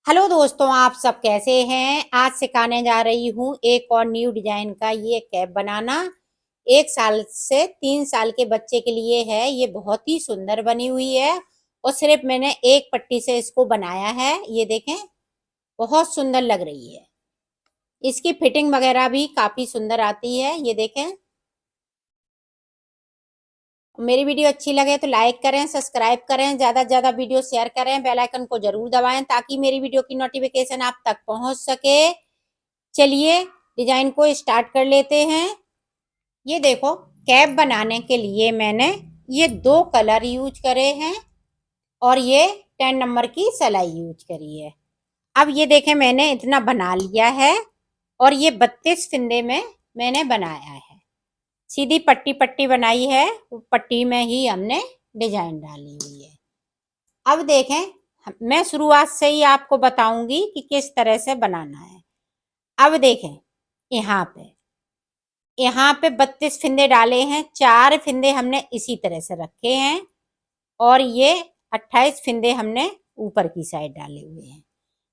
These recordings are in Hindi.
हेलो दोस्तों, आप सब कैसे हैं। आज सिखाने जा रही हूँ एक और न्यू डिजाइन का ये कैप बनाना। 1 साल से 3 साल के बच्चे के लिए है। ये बहुत ही सुंदर बनी हुई है और सिर्फ मैंने एक पट्टी से इसको बनाया है। ये देखें, बहुत सुंदर लग रही है। इसकी फिटिंग वगैरह भी काफी सुंदर आती है। ये देखें, मेरी वीडियो अच्छी लगे तो लाइक करें, सब्सक्राइब करें, ज़्यादा से ज़्यादा वीडियो शेयर करें, बेल आइकन को ज़रूर दबाएं ताकि मेरी वीडियो की नोटिफिकेशन आप तक पहुंच सके। चलिए डिजाइन को स्टार्ट कर लेते हैं। ये देखो, कैप बनाने के लिए मैंने ये 2 कलर यूज करे हैं और ये 10 नंबर की सिलाई यूज करी है। अब ये देखें, मैंने इतना बना लिया है और ये 32 फिंदे में मैंने बनाया है। सीधी पट्टी पट्टी बनाई है, पट्टी में ही हमने डिजाइन डाली हुई है। अब देखें, मैं शुरुआत से ही आपको बताऊंगी कि किस तरह से बनाना है। अब देखें, यहाँ पे 32 फिंदे डाले हैं, 4 फिंदे हमने इसी तरह से रखे हैं और ये 28 फिंदे हमने ऊपर की साइड डाले हुए हैं।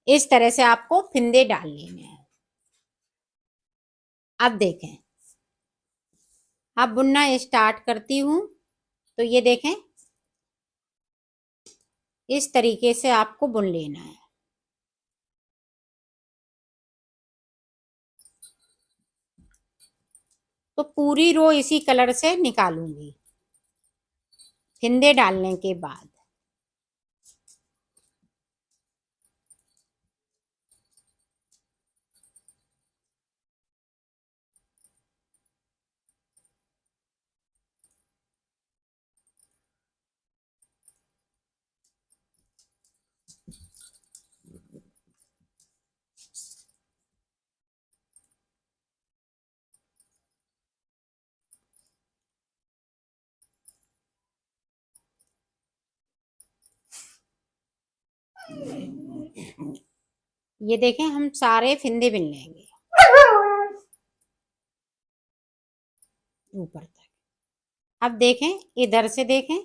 इस तरह से आपको फिंदे डाल लेने हैं। अब देखें, अब बुनना स्टार्ट करती हूँ। तो ये देखें, इस तरीके से आपको बुन लेना है। तो पूरी रो इसी कलर से निकालूंगी फिंदे डालने के बाद। ये देखें, हम सारे फिंदे बिन लेंगे ऊपर तक। अब देखें, इधर से देखें,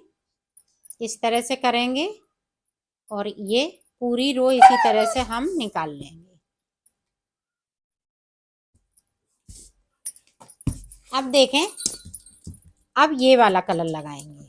इस तरह से करेंगे और ये पूरी रो इसी तरह से हम निकाल लेंगे। अब देखें, अब ये वाला कलर लगाएंगे।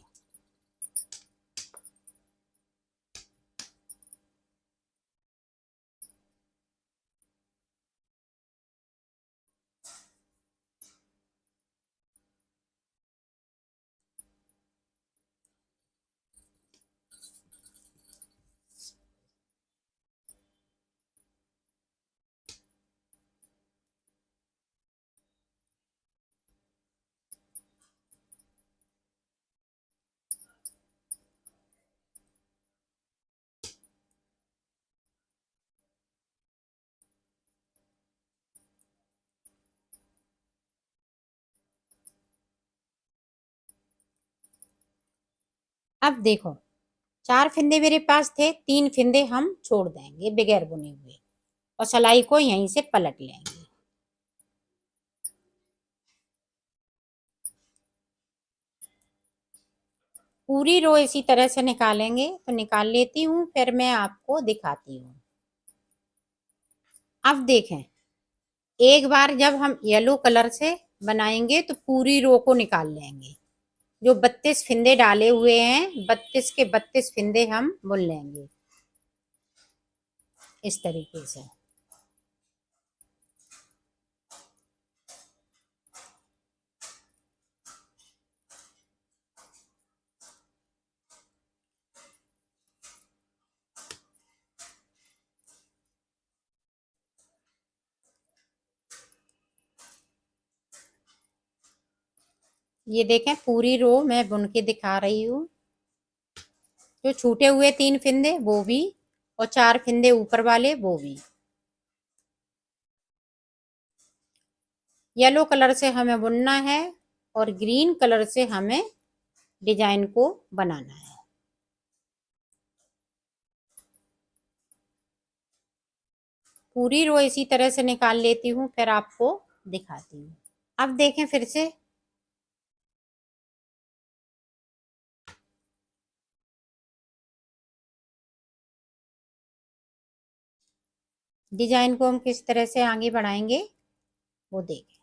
अब देखो, 4 फिंदे मेरे पास थे, 3 फिंदे हम छोड़ देंगे बगैर बुने हुए और सिलाई को यहीं से पलट लेंगे। पूरी रो इसी तरह से निकालेंगे। तो निकाल लेती हूँ, फिर मैं आपको दिखाती हूँ। अब देखें, एक बार जब हम येलो कलर से बनाएंगे तो पूरी रो को निकाल लेंगे। जो 32 फिंदे डाले हुए हैं, 32 के 32 फिंदे हम बुन लेंगे इस तरीके से। ये देखें, पूरी रो मैं बुन के दिखा रही हूँ। जो छूटे हुए 3 फिंदे वो भी और 4 फिंदे ऊपर वाले वो भी। येलो कलर से हमें बुनना है और ग्रीन कलर से हमें डिजाइन को बनाना है। पूरी रो इसी तरह से निकाल लेती हूँ, फिर आपको दिखाती हूँ। अब देखें, फिर से डिजाइन को हम किस तरह से आगे बढ़ाएंगे वो देखें।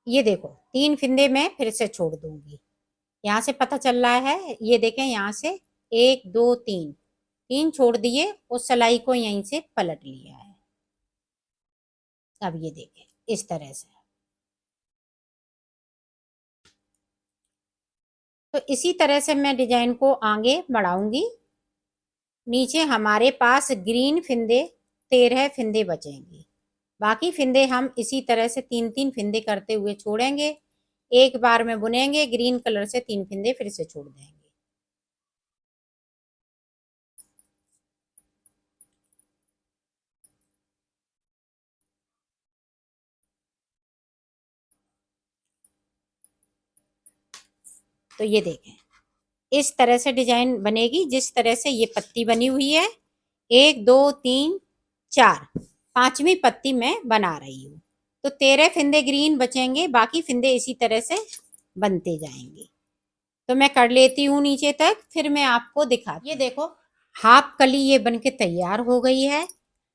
ये देखो 3 फिंदे मैं फिर से छोड़ दूंगी। यहाँ से पता चल रहा है, ये देखें यहाँ से 1 2 3, 3 छोड़ दिए, उस सिलाई को यहीं से पलट लिया है। अब ये देखें इस तरह से। तो इसी तरह से मैं डिजाइन को आगे बढ़ाऊंगी। नीचे हमारे पास ग्रीन फिंदे 13 फिंदे बचेंगे। बाकी फिंदे हम इसी तरह से 3-3 फिंदे करते हुए छोड़ेंगे। एक बार में बुनेंगे, ग्रीन कलर से 3 फिंदे फिर से छोड़ देंगे। तो ये देखें इस तरह से डिजाइन बनेगी, जिस तरह से ये पत्ती बनी हुई है। 1 2 3 4, 5वीं पत्ती मैं बना रही हूँ। तो 13 फिंदे ग्रीन बचेंगे, बाकी फिंदे इसी तरह से बनते जाएंगे। तो मैं कर लेती हूँ नीचे तक, फिर मैं आपको दिखाती। ये देखो हाफ कली ये बनके तैयार हो गई है।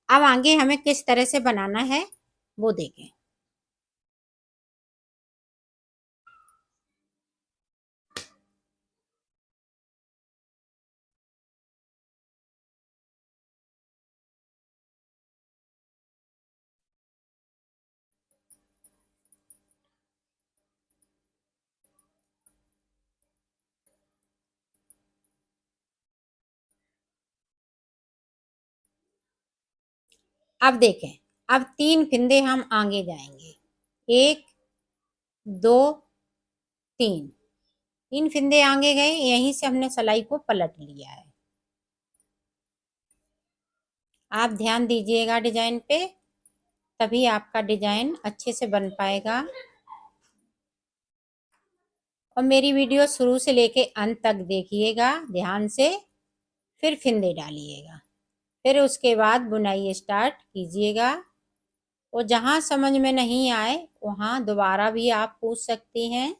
अब आगे हमें किस तरह से बनाना है वो देखें। अब देखें, अब 3 फिंदे हम आगे जाएंगे। 1 2 3, 3 फिंदे आगे गए, यहीं से हमने सिलाई को पलट लिया है। आप ध्यान दीजिएगा डिजाइन पे, तभी आपका डिजाइन अच्छे से बन पाएगा। और मेरी वीडियो शुरू से लेके अंत तक देखिएगा ध्यान से, फिर फिंदे डालिएगा, फिर उसके बाद बुनाई स्टार्ट कीजिएगा। और जहाँ समझ में नहीं आए वहाँ दोबारा भी आप पूछ सकती हैं।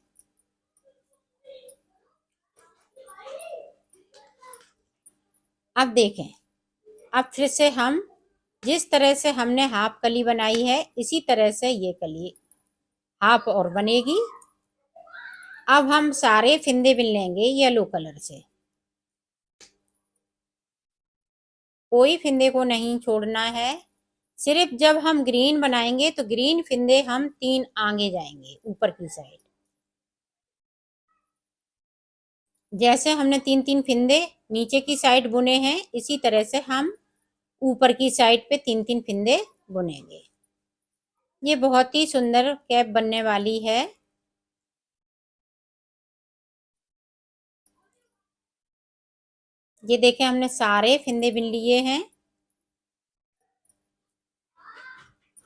अब देखें, अब फिर से हम जिस तरह से हमने हाफ कली बनाई है, इसी तरह से ये कली हाफ और बनेगी। अब हम सारे फिंदे बिन लेंगे येलो कलर से। कोई फिंदे को नहीं छोड़ना है। सिर्फ जब हम ग्रीन बनाएंगे तो ग्रीन फिंदे हम 3 आगे जाएंगे ऊपर की साइड। जैसे हमने 3-3 फिंदे नीचे की साइड बुने हैं, इसी तरह से हम ऊपर की साइड पे 3-3 फिंदे बुनेंगे। ये बहुत ही सुंदर कैप बनने वाली है। ये देखें हमने सारे फिंदे बिन लिए हैं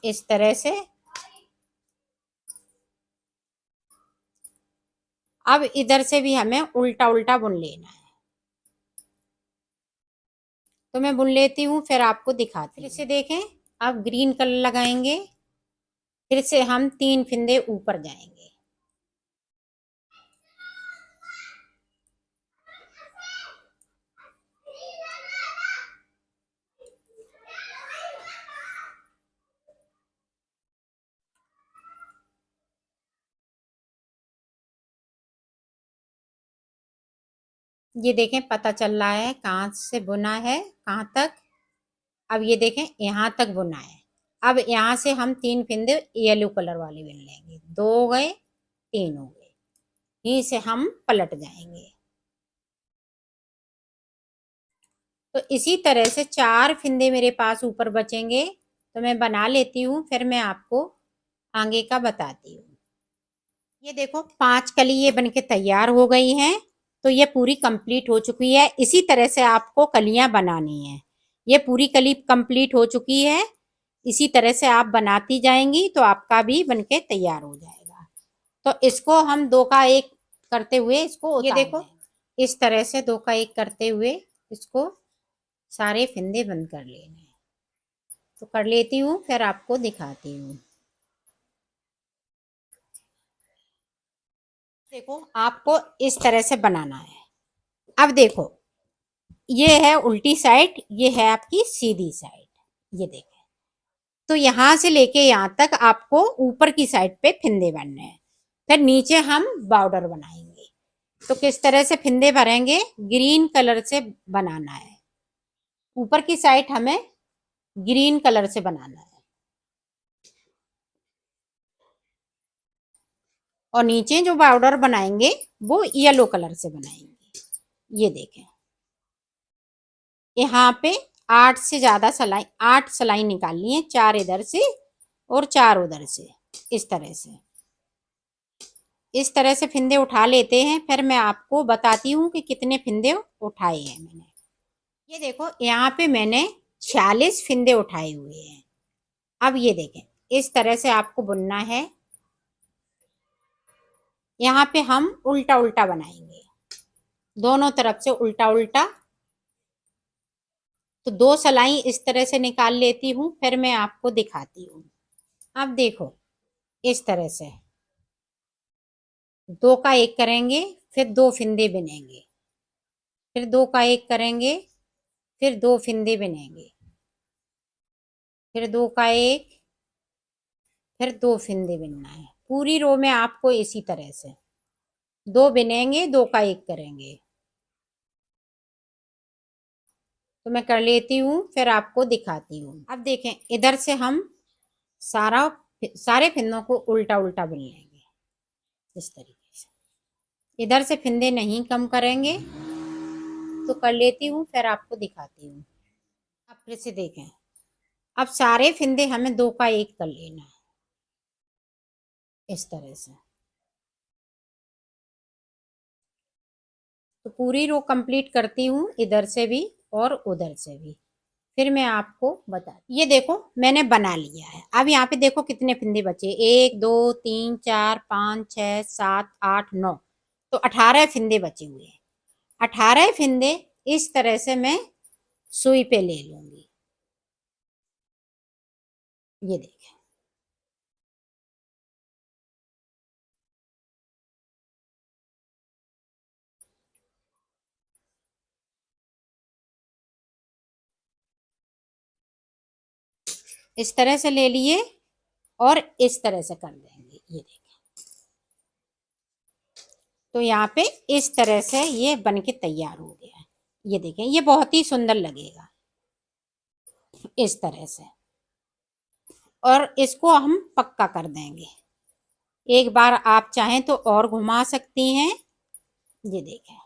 इस तरह से। अब इधर से भी हमें उल्टा उल्टा बुन लेना है। तो मैं बुन लेती हूँ, फिर आपको दिखाती हूँ। इसे देखें, अब ग्रीन कलर लगाएंगे, फिर से हम 3 फिंदे ऊपर जाएंगे। ये देखें पता चल रहा है कहाँ से बुना है कहाँ तक। अब ये देखें यहाँ तक बुना है। अब यहाँ से हम 3 फिंदे येलो कलर वाले बुन लेंगे। 2 हो गए, 3 हो गए, यहीं से हम पलट जाएंगे। तो इसी तरह से 4 फिंदे मेरे पास ऊपर बचेंगे। तो मैं बना लेती हूँ, फिर मैं आपको आगे का बताती हूँ। ये देखो 5 कली ये बनके तैयार हो गई हैं। तो ये पूरी कंप्लीट हो चुकी है। इसी तरह से आपको कलियां बनानी है। ये पूरी कली कंप्लीट हो चुकी है। इसी तरह से आप बनाती जाएंगी तो आपका भी बनके तैयार हो जाएगा। तो इसको हम 2 का 1 करते हुए इसको ये देखो इस तरह से 2 का 1 करते हुए इसको सारे फिंदे बंद कर लेने हैं। तो कर लेती हूँ, फिर आपको दिखाती हूँ। देखो आपको इस तरह से बनाना है। अब देखो ये है उल्टी साइड, ये है आपकी सीधी साइड, ये देखें। तो यहां से लेके यहां तक आपको ऊपर की साइड पे फिंदे भरने हैं। फिर नीचे हम बॉर्डर बनाएंगे। तो किस तरह से फिंदे भरेंगे, ग्रीन कलर से बनाना है। ऊपर की साइड हमें ग्रीन कलर से बनाना है और नीचे जो बॉर्डर बनाएंगे वो येलो कलर से बनाएंगे। ये देखें यहाँ पे 8 से ज्यादा सलाई, 8 सलाई निकालनी है, 4 इधर से और 4 उधर से। इस तरह से फिंदे उठा लेते हैं। फिर मैं आपको बताती हूँ कि कितने फिंदे उठाए हैं मैंने। ये देखो यहाँ पे मैंने 46 फिंदे उठाए हुए हैं। अब ये देखें इस तरह से आपको बुनना है। यहाँ पे हम उल्टा उल्टा बनाएंगे, दोनों तरफ से उल्टा उल्टा। तो 2 सलाई इस तरह से निकाल लेती हूँ, फिर मैं आपको दिखाती हूँ। अब देखो इस तरह से 2 का 1 करेंगे, फिर 2 फिंदे बिनेंगे, फिर 2 का 1 करेंगे, फिर 2 फिंदे बिनेंगे, फिर 2 का 1, फिर 2 फिंदे बिनना है। पूरी रो में आपको इसी तरह से 2 बिनेंगे, 2 का 1 करेंगे। तो मैं कर लेती हूँ, फिर आपको दिखाती हूँ। अब देखें इधर से हम सारे फिंदों को उल्टा उल्टा बुन लेंगे इस तरीके से। इधर से फिंदे नहीं कम करेंगे। तो कर लेती हूँ, फिर आपको दिखाती हूँ। अब फिर से देखें, अब सारे फिंदे हमें 2 का 1 कर लेना है इस तरह से। तो पूरी रो कंप्लीट करती हूँ, इधर से भी और उधर से भी, फिर मैं आपको बता। ये देखो मैंने बना लिया है। अब यहाँ पे देखो कितने फिंदे बचे, 1 2 3 4 5 6 7 8 9। तो 18 फिंदे बचे हुए हैं। 18 फिंदे इस तरह से मैं सुई पे ले लूंगी। ये देखें इस तरह से ले लिए और इस तरह से कर देंगे। ये देखें तो यहाँ पे इस तरह से ये बन के तैयार हो गया है। ये देखें ये बहुत ही सुंदर लगेगा इस तरह से। और इसको हम पक्का कर देंगे। एक बार आप चाहें तो और घुमा सकती हैं। ये देखें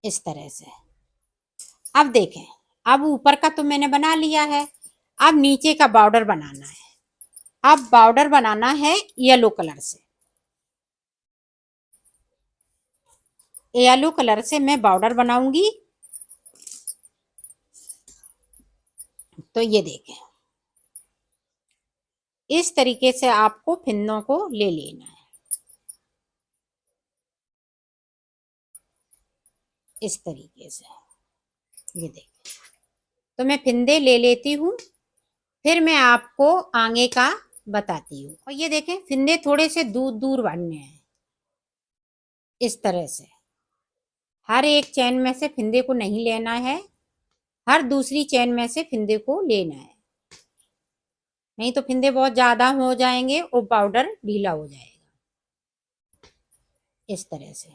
इस तरह से। अब देखें, अब ऊपर का तो मैंने बना लिया है, अब नीचे का बॉर्डर बनाना है। अब बॉर्डर बनाना है येलो कलर से। येलो कलर से मैं बॉर्डर बनाऊंगी। तो ये देखें इस तरीके से आपको फिंदों को ले लेना है इस तरीके से। ये देखें तो मैं फिंदे ले लेती हूँ, फिर मैं आपको आगे का बताती हूँ। और ये देखें फिंदे थोड़े से दूर दूर बनने हैं इस तरह से। हर एक चैन में से फिंदे को नहीं लेना है, हर दूसरी चैन में से फिंदे को लेना है, नहीं तो फिंदे बहुत ज्यादा हो जाएंगे और पाउडर ढीला हो जाएगा इस तरह से।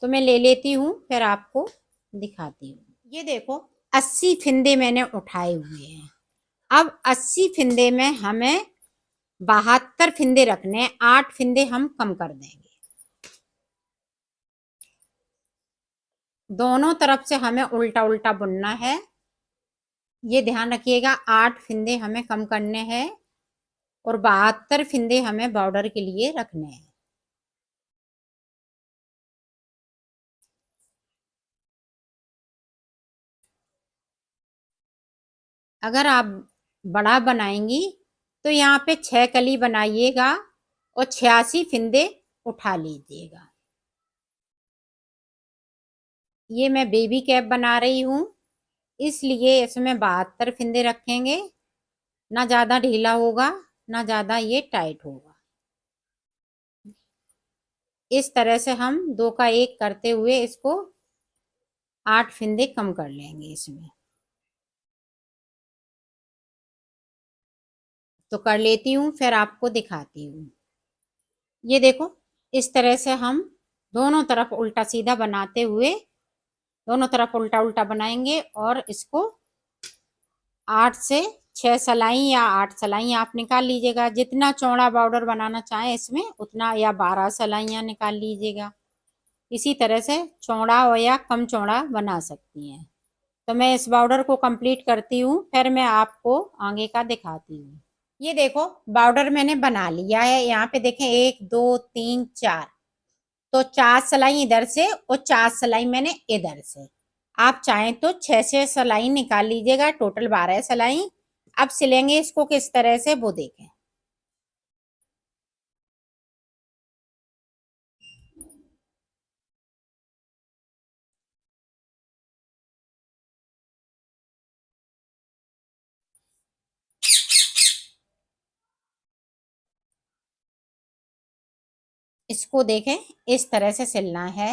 तो मैं ले लेती हूँ, फिर आपको दिखाती हूँ। ये देखो 80 फिंदे मैंने उठाए हुए हैं। अब 80 फिंदे में हमें 72 फिंदे रखने हैं, 8 फिंदे हम कम कर देंगे। दोनों तरफ से हमें उल्टा उल्टा बुनना है। ये ध्यान रखिएगा 8 फिंदे हमें कम करने हैं और 72 फिंदे हमें बॉर्डर के लिए रखने हैं। अगर आप बड़ा बनाएंगी तो यहाँ पे 6 कली बनाइएगा और 86 फिंदे उठा लीजिएगा। ये मैं बेबी कैप बना रही हूँ, इसलिए इसमें 72 फिंदे रखेंगे। ना ज़्यादा ढीला होगा, ना ज़्यादा ये टाइट होगा। इस तरह से हम 2 का 1 करते हुए इसको 8 फिंदे कम कर लेंगे इसमें। तो कर लेती हूँ, फिर आपको दिखाती हूँ। ये देखो, इस तरह से हम दोनों तरफ उल्टा सीधा बनाते हुए दोनों तरफ उल्टा उल्टा बनाएंगे और इसको 8 से 6 सलाई या 8 सलाई आप निकाल लीजिएगा। जितना चौड़ा बॉर्डर बनाना चाहें इसमें उतना, या 12 सलाइयाँ निकाल लीजिएगा। इसी तरह से चौड़ा और या कम चौड़ा बना सकती हैं। तो मैं इस बॉर्डर को कंप्लीट करती हूँ, फिर मैं आपको आगे का दिखाती हूँ। ये देखो, बॉर्डर मैंने बना लिया है। यहाँ पे देखें 1 2 3 4, तो 4 सलाई इधर से और 4 सलाई मैंने इधर से। आप चाहें तो 6 से सलाई निकाल लीजिएगा, टोटल 12 सलाई। अब सिलेंगे इसको किस तरह से वो देखें। इसको देखें, इस तरह से सिलना है।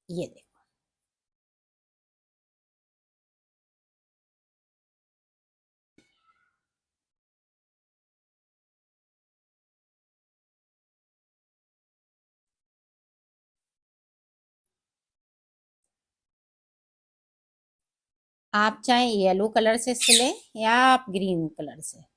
ये देखो, आप चाहे येलो कलर से सिले या आप ग्रीन कलर से।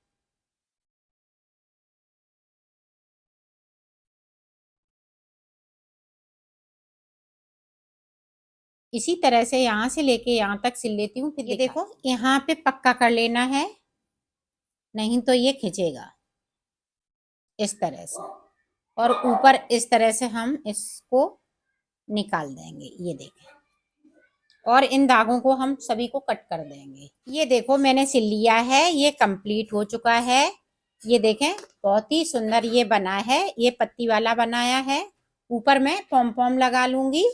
इसी तरह से यहाँ से लेके यहाँ तक सिल लेती हूँ। फिर ये देखो, यहाँ पे पक्का कर लेना है, नहीं तो ये खिंचेगा इस तरह से। और ऊपर इस तरह से हम इसको निकाल देंगे। ये देखें, और इन दागों को हम सभी को कट कर देंगे। ये देखो, मैंने सिल लिया है, ये कंप्लीट हो चुका है। ये देखें, बहुत ही सुंदर ये बना है। ये पत्ती वाला बनाया है। ऊपर मैं पॉम पॉम लगा लूंगी।